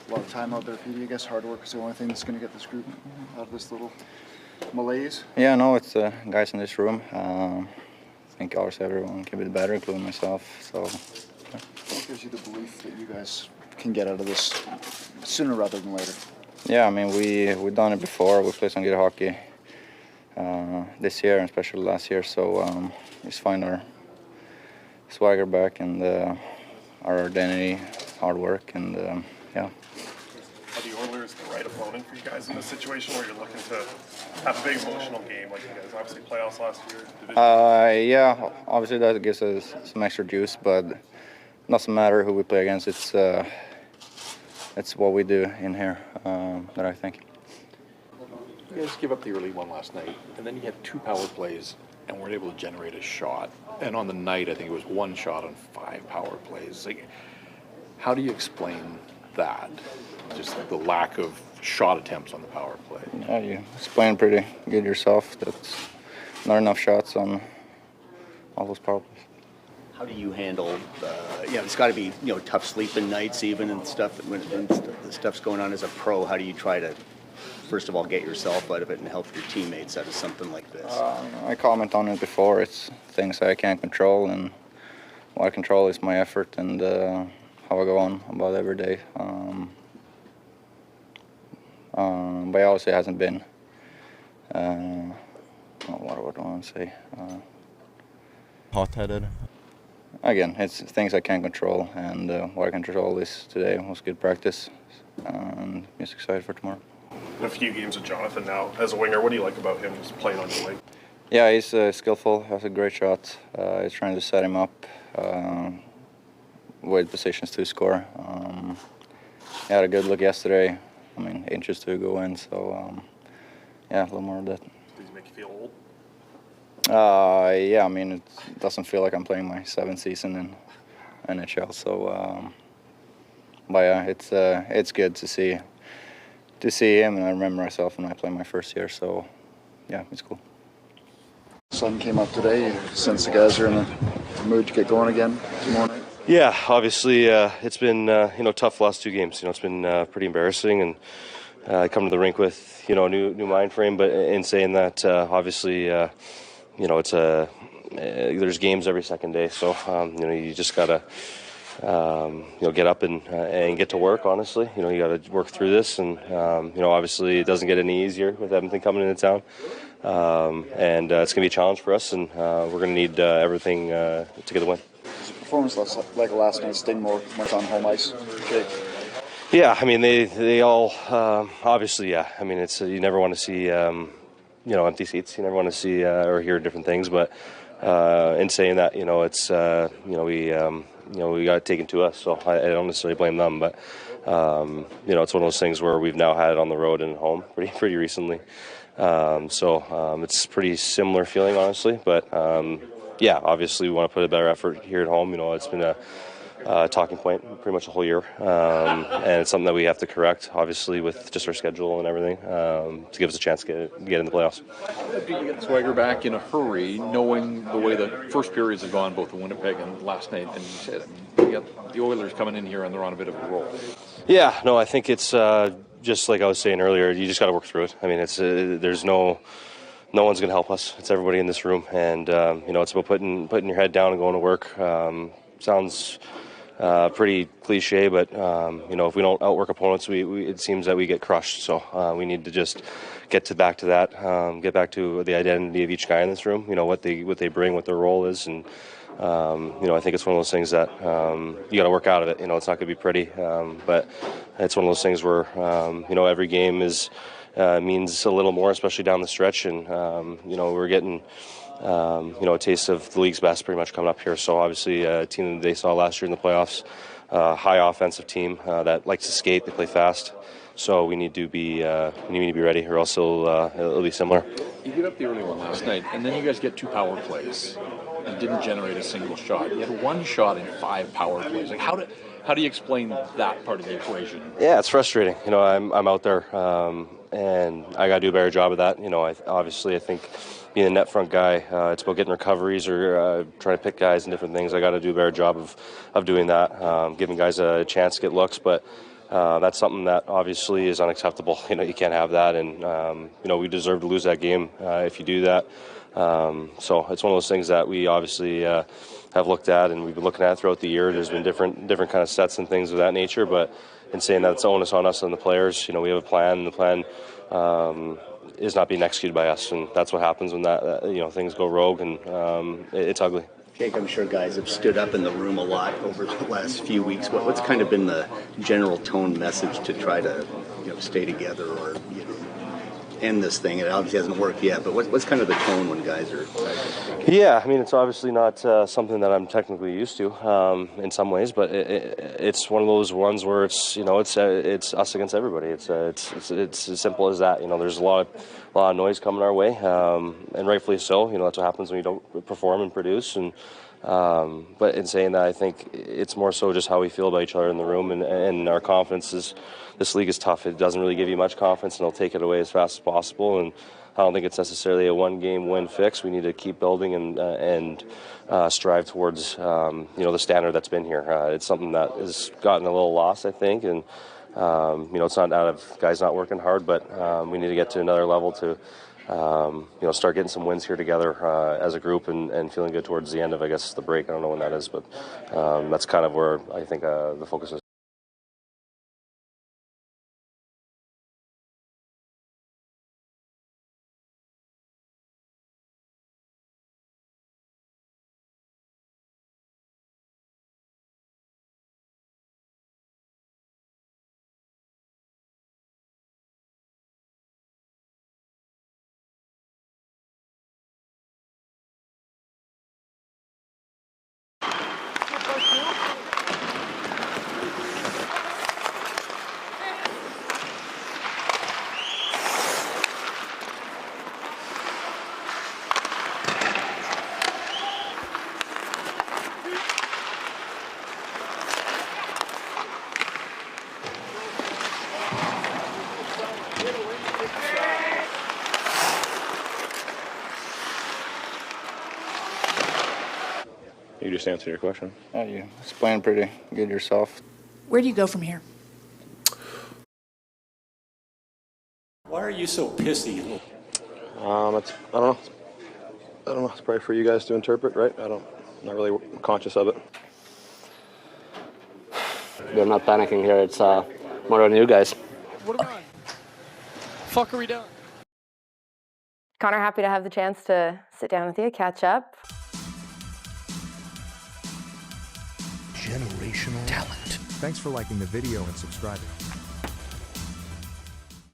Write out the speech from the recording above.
A lot of time out there, Petey. I guess hard work is the only thing that's going to get this group out of this little malaise. Yeah, no, it's guys in this room. I think obviously everyone can be better, including myself. So, What gives you the belief that you guys can get out of this sooner rather than later? yeah, I mean, we've done it before. We played some good hockey this year, and especially last year. So just find our swagger back and our identity, hard work, and yeah. Are the Oilers the right opponent for you guys in this situation where you're looking to have a big emotional game like you guys obviously playoffs last year? Yeah, obviously that gives us some extra juice, but it doesn't matter who we play against. It's what we do in here that I think. You guys gave up the early one last night, and then you had 2 power plays and weren't able to generate a shot. And on the night, I think it was 1 shot on 5 power plays. Like, how do you explain that? Just the lack of shot attempts on the power play. Yeah, you explained pretty good yourself. That's not enough shots on all those power plays. How do you handle, it's got to be, tough sleeping nights even and stuff. When the stuff's going on as a pro, how do you try to, first of all, get yourself out of it and help your teammates out of something like this? I commented on it before. It's things I can't control, and what I control is my effort and how I go on about every day. But obviously it hasn't been, what do I want to say? Hot-headed. Again, it's things I can't control, and what I can control is today was good practice, and I'm just excited for tomorrow. In a few games with Jonathan now, as a winger, what do you like about him just playing on your wing? Yeah, he's skillful, has a great shot. He's trying to set him up with positions to score. He had a good look yesterday. I mean, inches to go in, so yeah, a little more of that. Does he make you feel old? Yeah, I mean, it doesn't feel like I'm playing my 7th season in NHL, so but yeah, it's good to see him, and I remember myself when I played my first year, so yeah, it's cool. Sun came up today. Since the guys are in the mood to get going again tomorrow night. Yeah, obviously it's been tough last 2 games. It's been pretty embarrassing, and I come to the rink with a new mind frame. But in saying that, obviously it's there's games every second day, so you just gotta get up and get to work. Honestly, you got to work through this, and obviously it doesn't get any easier with everything coming into town, and it's gonna be a challenge for us, and we're gonna need everything to get the win. Performance like last night sting more much on home ice, Jake? Yeah, I mean they all obviously, yeah. I mean it's you never want to see empty seats. You never want to see or hear different things, but in saying that, it's we got it taken to us, so I don't necessarily blame them, but it's one of those things where we've now had it on the road and home pretty recently, so it's pretty similar feeling, honestly, but. Yeah, obviously we want to put a better effort here at home. It's been a talking point pretty much the whole year, and it's something that we have to correct, obviously, with just our schedule and everything, to give us a chance to get in the playoffs. Do you get swagger back in a hurry, knowing the way the first periods have gone, both in Winnipeg and last night? And you said, you got the Oilers coming in here and they're on a bit of a roll. Yeah, no, I think it's just like I was saying earlier. You just got to work through it. I mean, it's there's no one's going to help us. It's everybody in this room, and it's about putting your head down and going to work. Sounds pretty cliche, but if we don't outwork opponents, it seems that we get crushed. So we need to just get back to that, get back to the identity of each guy in this room. What they bring, what their role is, and I think it's one of those things that you got to work out of it. It's not going to be pretty, but it's one of those things where every game is. Means a little more, especially down the stretch, and we're getting a taste of the league's best pretty much coming up here. So obviously a team that they saw last year in the playoffs, high offensive team that likes to skate, they play fast. So we need to be ready, or else it'll be similar. You get up the early one last night, and then you guys get 2 power plays and didn't generate a single shot. You had 1 shot in 5 power plays. Like how do you explain that part of the equation? Yeah, it's frustrating. I'm out there, and I got to do a better job of that. I think being a net front guy, it's about getting recoveries or trying to pick guys and different things. I got to do a better job of doing that, giving guys a chance to get looks. But that's something that obviously is unacceptable. You can't have that, and we deserve to lose that game if you do that. So it's one of those things that we obviously have looked at, and we've been looking at throughout the year. There's been different kind of sets and things of that nature, but in saying that, it's onus on us and the players. We have a plan, and the plan is not being executed by us, and that's what happens when that things go rogue, and it's ugly. Jake, I'm sure guys have stood up in the room a lot over the last few weeks. What's kind of been the general tone message to try to stay together or end this thing? It obviously hasn't worked yet, but what's kind of the tone when guys are? Yeah, I mean, it's obviously not something that I'm technically used to in some ways, but it's one of those ones where it's us against everybody. It's as simple as that. There's a lot of noise coming our way, and rightfully so. That's what happens when you don't perform and produce. And but in saying that, I think it's more so just how we feel about each other in the room, and our confidence is. This league is tough. It doesn't really give you much confidence, and it'll take it away as fast as possible. And I don't think it's necessarily a one-game win fix. We need to keep building and strive towards the standard that's been here. It's something that has gotten a little lost, I think, and it's not out of guys not working hard, but we need to get to another level to start getting some wins here together as a group and feeling good towards the end of, I guess, the break. I don't know when that is, but that's kind of where I think the focus is. You just answered your question. You explained pretty good yourself. Where do you go from here? Why are you so pissy? I don't know. It's probably for you guys to interpret, right? I'm not really conscious of it. I'm not panicking here. It's more on you guys. What are we doing? Fuck are we doing? Connor, happy to have the chance to sit down with you, catch up. Generational talent. Thanks for liking the video and subscribing.